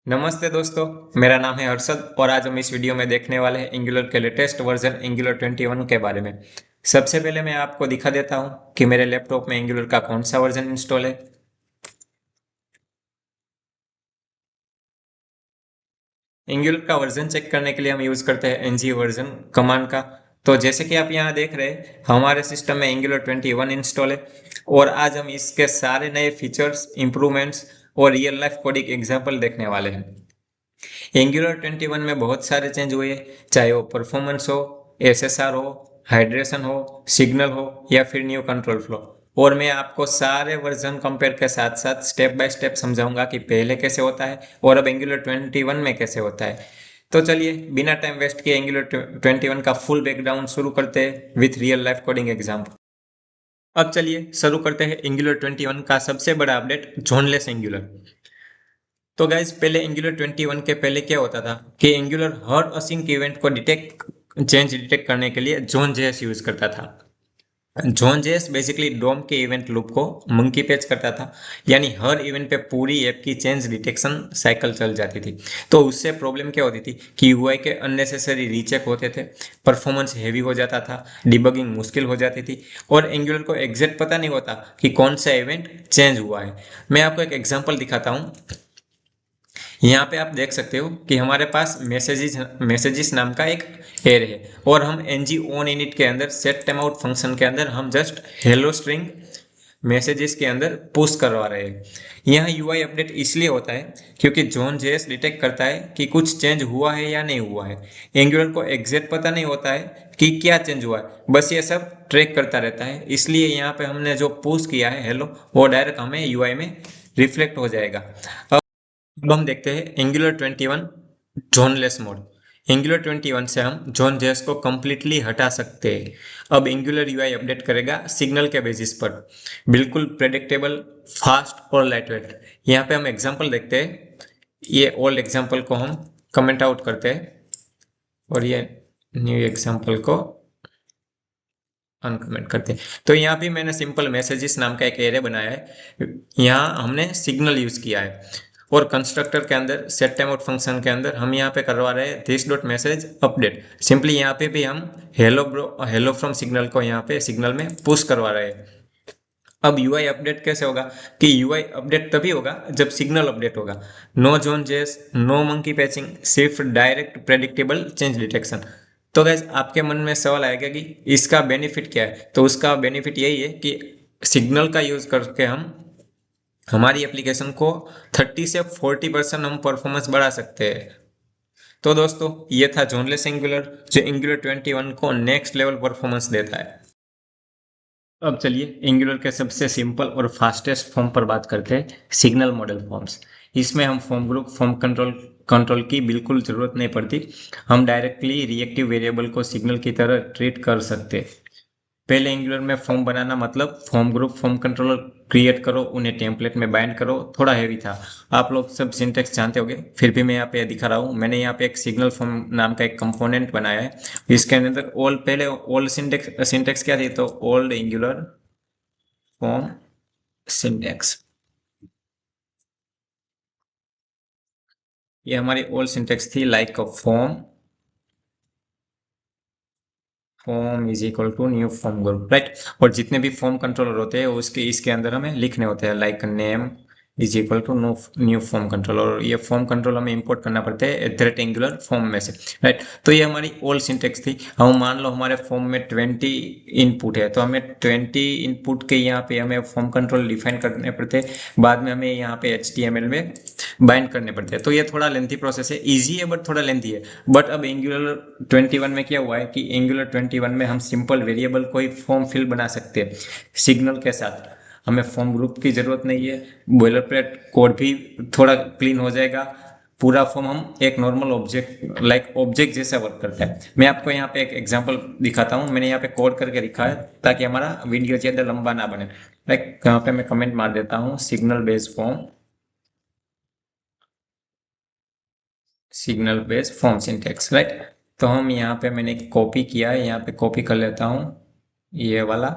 नमस्ते दोस्तों। मेरा नाम है हर्षद और आज हम इस वीडियो में देखने वाले हैं एंगुलर के लेटेस्ट वर्जन एंगुलर 21 के बारे में। सबसे पहले मैं आपको दिखा देता हूं कि मेरे लैपटॉप में एंगुलर का कौन सा वर्जन इंस्टॉल है। एंगुलर का वर्जन चेक करने के लिए हम यूज करते हैं ng वर्जन कमांड का। तो जैसे कि आप यहाँ देख रहे हैं हमारे सिस्टम में एंगुलर 21 इंस्टॉल है और आज हम इसके सारे नए फीचर्स, इंप्रूवमेंट्स और रियल लाइफ कोडिंग एग्जाम्पल देखने वाले हैं। एंगुलर 21 में बहुत सारे चेंज हुए, चाहे वो परफॉर्मेंस हो, एसएसआर हो, हाइड्रेशन हो, सिग्नल हो या फिर न्यू कंट्रोल फ्लो। और मैं आपको सारे वर्जन कंपेयर के साथ साथ स्टेप बाय स्टेप समझाऊंगा कि पहले कैसे होता है और अब एंगुलर 21 में कैसे होता है। तो चलिए बिना टाइम वेस्ट किए एंगुलर 21 का फुल बैकग्राउंड शुरू करते हैं with real life coding example. अब चलिए शुरू करते हैं एंगुलर 21 का सबसे बड़ा अपडेट, जोनलेस एंगुलर। तो गाइज पहले एंगुलर 21 के पहले क्या होता था कि एंगुलर हर असिंक इवेंट को डिटेक्ट करने के लिए जोन जेएस यूज करता था। जोन जेएस बेसिकली डोम के इवेंट लूप को मंकी पैच करता था, यानी हर इवेंट पे पूरी ऐप की चेंज डिटेक्शन साइकिल चल जाती थी। तो उससे प्रॉब्लम क्या होती थी कि यूआई के अननेसेसरी रीचेक होते थे, परफॉर्मेंस हेवी हो जाता था, डिबगिंग मुश्किल हो जाती थी और एंगुलर को एग्जैक्ट पता नहीं होता कि कौन सा इवेंट चेंज हुआ है। मैं आपको एक एग्जांपल दिखाता हूँ। यहाँ पे आप देख सकते हो कि हमारे पास मैसेजेस नाम का एक एरे है और हम ng on init के अंदर सेट टाइम आउट फंक्शन के अंदर हम जस्ट हेलो स्ट्रिंग मैसेजेस के अंदर पुश करवा रहे हैं। यहाँ यूआई अपडेट इसलिए होता है क्योंकि जोन जेएस डिटेक्ट करता है कि कुछ चेंज हुआ है या नहीं हुआ है। एंगुलर को एग्जैक्ट पता नहीं होता है कि क्या चेंज हुआ है, बस ये सब ट्रैक करता रहता है। इसलिए यहाँ पे हमने जो पुश किया है हेलो, वो डायरेक्ट हमें यूआई में रिफ्लेक्ट हो जाएगा। अब हम देखते हैं एंगुलर 21 जोनलेस मोड। एंगुलर 21 से हम जोन जेएस को कंप्लीटली हटा सकते हैं। अब एंगुलर यूआई अपडेट करेगा सिग्नल के बेसिस पर, बिल्कुल प्रेडिक्टेबल, फास्ट और लाइटवेट। यहाँ पे हम एग्जांपल देखते हैं। ये ओल्ड एग्जांपल को हम कमेंट आउट करते हैं और ये न्यू एग्जांपल को अनकमेंट करते हैं। तो यहाँ भी मैंने सिंपल मैसेजेस नाम का एक एरे बनाया है। यहाँ हमने सिग्नल यूज किया है और कंस्ट्रक्टर के अंदर सेट टाइम आउट फंक्शन के अंदर हम यहाँ पे करवा रहे हैं this dot message update. Simply यहाँ पे भी हम hello bro, hello from signal को यहाँ पे सिग्नल में पुश करवा रहे हैं। अब यूआई अपडेट कैसे होगा कि यूआई अपडेट तभी होगा जब सिग्नल अपडेट होगा। नो जोन जेस, नो मंकी पैचिंग, सिर्फ डायरेक्ट प्रेडिक्टेबल चेंज डिटेक्शन। तो गैस आपके मन में सवाल आएगा कि इसका बेनिफिट क्या है। तो उसका बेनिफिट यही है कि सिग्नल का यूज करके हम हमारी एप्लीकेशन को 30 से 40% हम परफॉर्मेंस बढ़ा सकते हैं। तो दोस्तों ये था जोनलेस एंगुलर, जो एंगुलर 21 को नेक्स्ट लेवल परफॉर्मेंस देता है। अब चलिए एंगुलर के सबसे सिंपल और फास्टेस्ट फॉर्म पर बात करते हैं, सिग्नल मॉडल फॉर्म्स। इसमें हम फॉर्म ग्रुप, फॉर्म कंट्रोल की बिल्कुल जरूरत नहीं पड़ती। हम डायरेक्टली रिएक्टिव वेरिएबल को सिग्नल की तरह ट्रीट कर सकते हैं। पहले एंगुलर में फॉर्म बनाना मतलब form group, form controller create करो, उन्हें टेम्पलेट में बाइंड करो, थोड़ा हैवी था। आप लोग सब सिंटेक्स जानते होंगे, फिर भी मैं यहाँ पे दिखा रहा हूँ। मैंने यहाँ पे एक सिग्नल फॉर्म नाम का एक कंपोनेंट बनाया है। इसके अंदर ओल्ड, पहले ओल्ड सिंटेक्स क्या थी, तो ओल्ड एंगुलर फॉर्म सिंटेक्स, ये हमारी ओल्ड सिंटेक्स थी। Like form, form is equal to new form group, right. और जितने भी फॉर्म कंट्रोलर होते हैं उसके इसके अंदर हमें लिखने होते हैं, like name is equal to no new form control. और ये फॉर्म कंट्रोल हमें इंपोर्ट करना पड़ता है एट एंगुलर फॉर्म में से, राइट। तो ये हमारी ओल्ड सिंटेक्स थी। हम मान लो हमारे फॉर्म में 20 इनपुट है, तो हमें 20 इनपुट के यहाँ पे हमें फॉर्म कंट्रोल डिफाइन करने पड़ते हैं। बाद में हमें यहाँ पे HTML में बाइंड करने पड़ते हैं। तो ये थोड़ा लेंथी प्रोसेस है, इजी है बट थोड़ा लेंथी है। बट अब एंगुलर 21 में क्या हुआ है कि एंगुलर 21 में हम सिंपल वेरिएबल कोई फॉर्म फिल बना सकते हैं सिग्नल के साथ। हमें फॉर्म ग्रुप की जरूरत नहीं है, बॉयलर प्लेट कोड भी थोड़ा क्लीन हो जाएगा। पूरा फॉर्म हम एक नॉर्मल ऑब्जेक्ट, लाइक ऑब्जेक्ट जैसा वर्क करता है। मैं आपको यहाँ पे एक एग्जांपल दिखाता हूँ। मैंने यहाँ पे कोड करके लिखा है ताकि हमारा वीडियो ज़्यादा लंबा ना बने। लाइक यहाँ पे मैं कमेंट मार देता हूँ, signal based form, signal based form syntax, right. तो हम यहाँ पे मैंने कॉपी किया है, यहाँ पे कॉपी कर लेता हूँ ये वाला।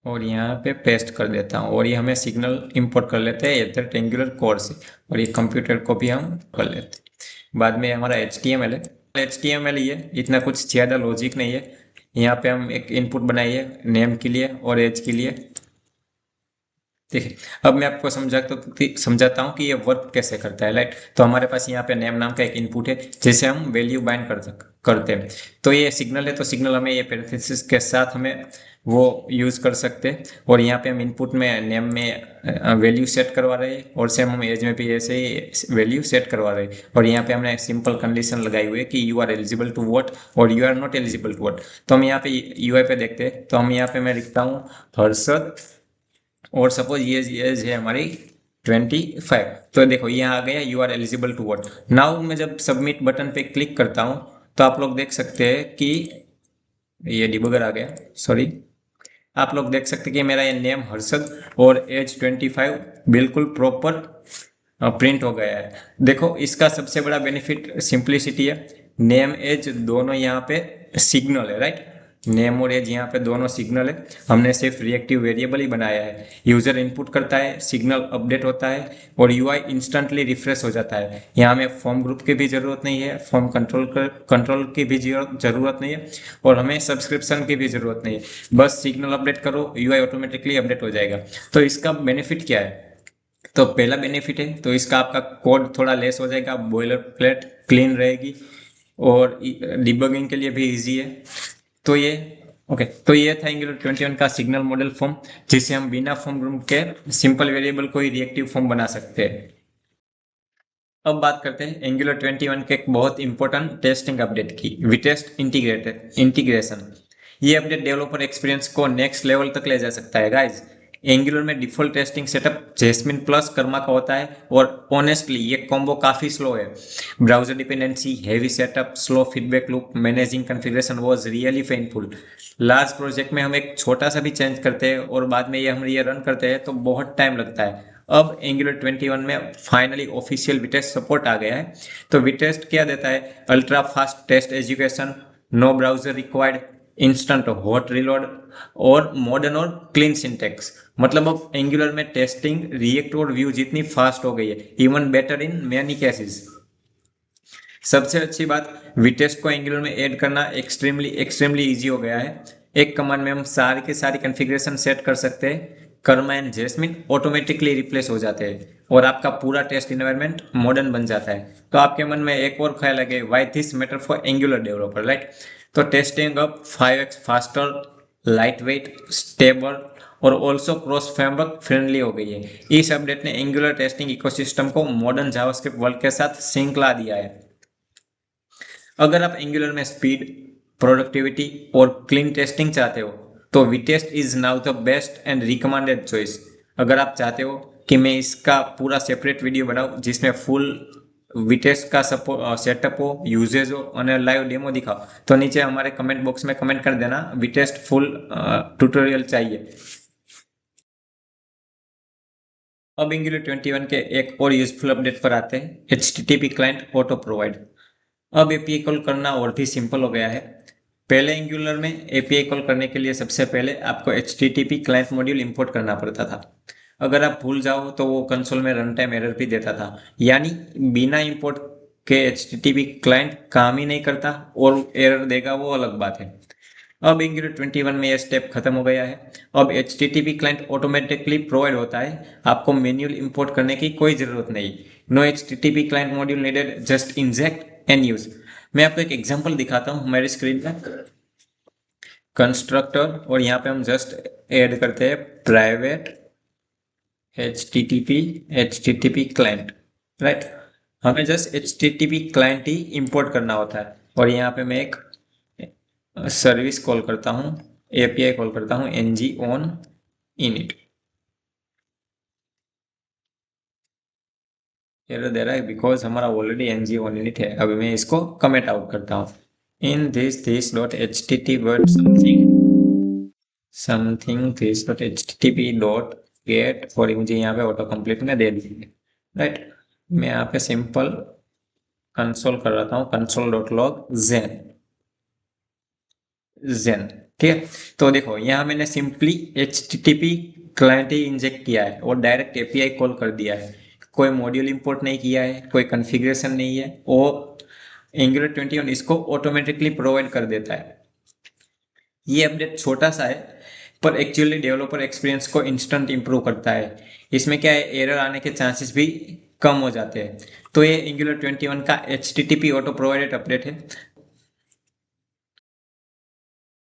और यहाँ पे पेस्ट कर देता हूँ और ये हमें सिग्नल इंपोर्ट कर लेते हैं एट एंगुलर कोड से, और ये कंप्यूटर को भी हम कर लेते हैं। बाद में हमारा HTML है। HTML ये इतना कुछ ज़्यादा लॉजिक नहीं है। यहाँ पे हम एक इनपुट बनाइए नेम के लिए और एज के लिए। देखिए, अब मैं आपको समझाता हूँ कि ये वर्क कैसे करता है। राइट, तो हमारे पास यहाँ पे नेम नाम का एक इनपुट है जिसे हम वैल्यू बाइंड करते हैं। तो ये सिग्नल है, तो सिग्नल हमें ये पैरेंथेसिस के साथ हमें वो यूज कर सकते हैं। और यहाँ पे हम इनपुट में नेम में वैल्यू सेट करवा रहे हैं और सेम हम एज में भी ऐसे ही वैल्यू सेट करवा रहे हैं। और यहाँ पे हमने सिंपल कंडीशन लगाई हुई है कि you are eligible to vote और you are not eligible to vote. तो हम यहाँ पे UI पे देखते हैं, तो हम यहाँ पे मैं लिखता हूँ हर्षद, और सपोज ये एज है हमारी 25। तो देखो यहाँ आ गया you are eligible to vote. Now मैं जब सबमिट बटन पे क्लिक करता हूँ तो आप लोग देख सकते हैं कि ये डिबगर आ गया, सॉरी। आप लोग देख सकते हैं कि मेरा ये नेम हर्षद और एज 25 बिल्कुल प्रॉपर प्रिंट हो गया है। देखो, इसका सबसे बड़ा बेनिफिट सिंप्लिसिटी है। नेम एज दोनों यहाँ पे सिग्नल है। राइट, नेम और एज यहाँ पे दोनों सिग्नल है। हमने सिर्फ रिएक्टिव वेरिएबल ही बनाया है। यूजर इनपुट करता है, सिग्नल अपडेट होता है और UI इंस्टेंटली रिफ्रेश हो जाता है। यहाँ में फॉर्म ग्रुप की भी जरूरत नहीं है, फॉर्म कंट्रोल की भी जरूरत नहीं है, और हमें सब्सक्रिप्शन की भी जरूरत नहीं है। बस सिग्नल अपडेट करो, UI ऑटोमेटिकली अपडेट हो जाएगा। तो इसका बेनिफिट क्या है? तो पहला बेनिफिट है, तो इसका आपका कोड थोड़ा लेस हो जाएगा, बॉयलर प्लेट क्लीन रहेगी और डिबगिंग के लिए भी इजी है। तो ये ओके, तो ये था एंगुलर 21 का सिग्नल मॉडल फॉर्म, जिसे हम बिना फॉर्म ग्रुप के सिंपल वेरिएबल को ही रिएक्टिव फॉर्म बना सकते हैं। अब बात करते हैं एंगुलर 21 के एक बहुत इंपॉर्टेंट टेस्टिंग अपडेट की, विटेस्ट इंटीग्रेशन। ये अपडेट डेवलपर एक्सपीरियंस को नेक्स्ट लेवल तक ले जा सकता है गाइज। एंगुलर में default testing setup Jasmine plus Karma का होता है, और ऑनेस्टली ये कॉम्बो काफी स्लो है। Browser dependency, heavy setup, slow feedback loop, managing configuration was really painful. Large project में हम एक छोटा सा भी चेंज करते हैं और बाद में हम ये रन करते हैं तो बहुत टाइम लगता है। अब एंगुलर 21 में फाइनली ऑफिशियल विटेस्ट सपोर्ट आ गया है। तो विटेस्ट क्या देता है? Ultra fast test execution, no browser required, instant hot reload, और मॉडर्न और क्लीन सिंटेक्स। मतलब अब एंगुलर में टेस्टिंग रिएक्ट और व्यू जितनी फास्ट हो गई है, even better in many cases. सबसे अच्छी बात, विटेस्ट को एंगुलर में ऐड करना एक्सट्रीमली एक्सट्रीमली इजी हो गया है। एक कमांड में हम सारी के सारी कॉन्फ़िगरेशन सेट कर सकते हैं। Karma and Jasmine automatically replace हो जाते हैं और आपका पूरा टेस्ट इन्वायरमेंट मॉडर्न बन जाता है। तो आपके मन में एक और ख्याल है, why this matter for angular developer, right? तो टेस्टिंग अब 5x faster, light weight, stable और ऑल्सो क्रॉस फ्रेमवर्क फ्रेंडली हो गई है। इस अपडेट ने एंगुलर टेस्टिंग इकोसिस्टम को मॉडर्न जावास्क्रिप्ट वर्ल्ड के साथ सिंक ला दिया है। अगर आप एंगुलर में स्पीड, प्रोडक्टिविटी और क्लीन टेस्टिंग चाहते हो तो Vitest is now the best and recommended choice. अगर आप चाहते हो कि मैं इसका पूरा सेपरेट वीडियो बनाऊं जिसमें फुल विटेस्ट का सेटअप हो, यूजेज हो और लाइव डेमो दिखाओ, तो नीचे हमारे कमेंट बॉक्स में कमेंट कर देना विटेस्ट फुल ट्यूटोरियल चाहिए। अब एंगुलर 21 के एक और यूजफुल अपडेट पर आते हैं, HTTP क्लाइंट ऑटो प्रोवाइड। अब API कॉल करना और भी सिंपल हो गया है। पहले एंगुलर में API कॉल करने के लिए सबसे पहले आपको HTTP क्लाइंट मॉड्यूल इंपोर्ट करना पड़ता था। अगर आप भूल जाओ तो वो कंसोल में रन टाइम एरर भी देता था, यानी बिना इंपोर्ट के HTTP क्लाइंट काम ही नहीं करता और एरर देगा वो अलग बात है। अब एंगुलर 21 में यह स्टेप खत्म हो गया है। अब HTTP क्लाइंट ऑटोमेटिकली प्रोवाइड होता है, आपको मैन्युअल इंपोर्ट करने की कोई जरूरत नहीं। No HTTP client module needed, just inject and use. मैं आपको एक एग्जांपल दिखाता हूं हमारी स्क्रीन पर। कंस्ट्रक्टर, और यहाँ पे हम जस्ट ऐड करते हैं प्राइवेट HTTP क्लाइंट, राइट? हमें जस्ट HTTP क्लाइंट ही इंपोर्ट करना होता है। और यहाँ पे मैं एक सर्विस कॉल करता हूँ, API कॉल करता हूँ ng on init। एरर दे रहा है बिकॉज हमारा ऑलरेडी ng on init है। अभी मैं इसको कमेंट आउट करता हूँ, in this dot HTTP word something this dot HTTP dot gate, और मुझे यहाँ पे ऑटो कंप्लीट में दे दीजिए, राइट? मैं यहाँ पे सिंपल कंसोल कर रहा हूँ, console.log zen। ठीक है। तो देखो यहाँ मैंने सिंपली HTTP क्लाइंट ही इंजेक्ट किया है और डायरेक्ट API कॉल कर दिया है, कोई मॉड्यूल इंपोर्ट नहीं किया है, कोई कॉन्फ़िगरेशन नहीं है, और Angular 21 इसको ऑटोमेटिकली प्रोवाइड कर देता है। ये अपडेट छोटा सा है पर एक्चुअली डेवलपर एक्सपीरियंस को इंस्टेंट इंप्रूव करता है। इसमें क्या है, एरर आने के चांसेस भी कम हो जाते हैं। तो ये Angular 21 का HTTP ऑटो प्रोवाइडेड अपडेट है।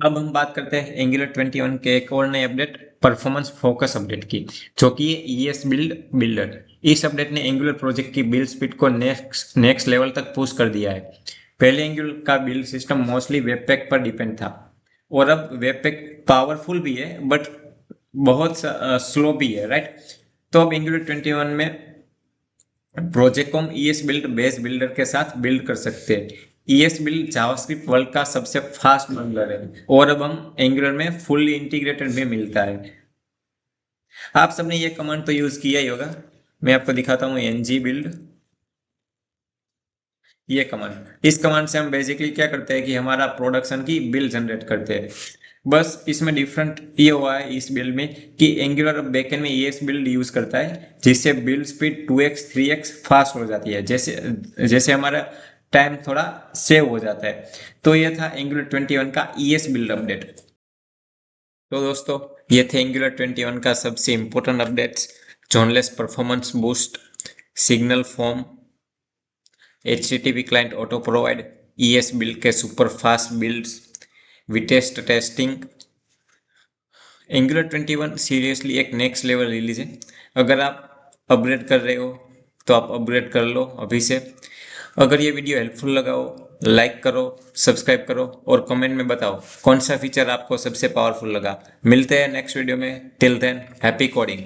अब हम बात करते हैं Angular 21 के एक और नए अपडेट, परफॉर्मेंस फोकस अपडेट की, जो कि ये ES बिल्ड बिल्डर। इस अपडेट ने Angular प्रोजेक्ट की बिल्ड स्पीड को नेक्स्ट लेवल तक पुश कर दिया है। पहले Angular का बिल्ड सिस्टम मोस्टली वेबपैक पर डिपेंड था, और अब वेबपैक पावरफुल भी है बट बहुत स्लो भी है, राइट। तो अब Angular 21 में प्रोजेक्ट को हम ES बिल्ड बेस बिल्डर के साथ बिल्ड कर सकते हैं। ES बिल्ड जावास्क्रिप्ट वर्ल्ड का सबसे फास्ट बिल्डर है, और अब हम एंगुलर में फुल्ली इंटीग्रेटेड भी मिलता है। आप सबने ये कमांड तो यूज किया ही होगा, मैं आपको दिखाता हूँ ng बिल्ड। ये कमांड, इस कमांड से हम बेसिकली क्या करते हैं कि हमारा प्रोडक्शन की बिल्ड जनरेट करते हैं। बस इसमें डिफरेंट ये हुआ है इस बिल्ड में कि एंगुलर अब बैकएंड में ES बिल्ड यूज करता है, जिससे build speed 2x 3x fast हो जाती है, जैसे जैसे हमारा टाइम थोड़ा सेव हो जाता है। तो ये था Angular 21 का ES बिल्ड अपडेट। तो दोस्तों, ये थे Angular 21 का सबसे important updates, zoneless performance boost, signal form, HTTP client auto provide, ES build के super fast builds, Vitest testing. Angular 21 seriously एक नेक्स्ट लेवल रिलीज है। अगर आप अपग्रेड कर रहे हो तो आप अपग्रेड कर लो अभी से। अगर ये वीडियो हेल्पफुल लगा हो, लाइक करो, सब्सक्राइब करो और कमेंट में बताओ कौन सा फीचर आपको सबसे पावरफुल लगा। मिलते हैं नेक्स्ट वीडियो में। Till then, happy coding.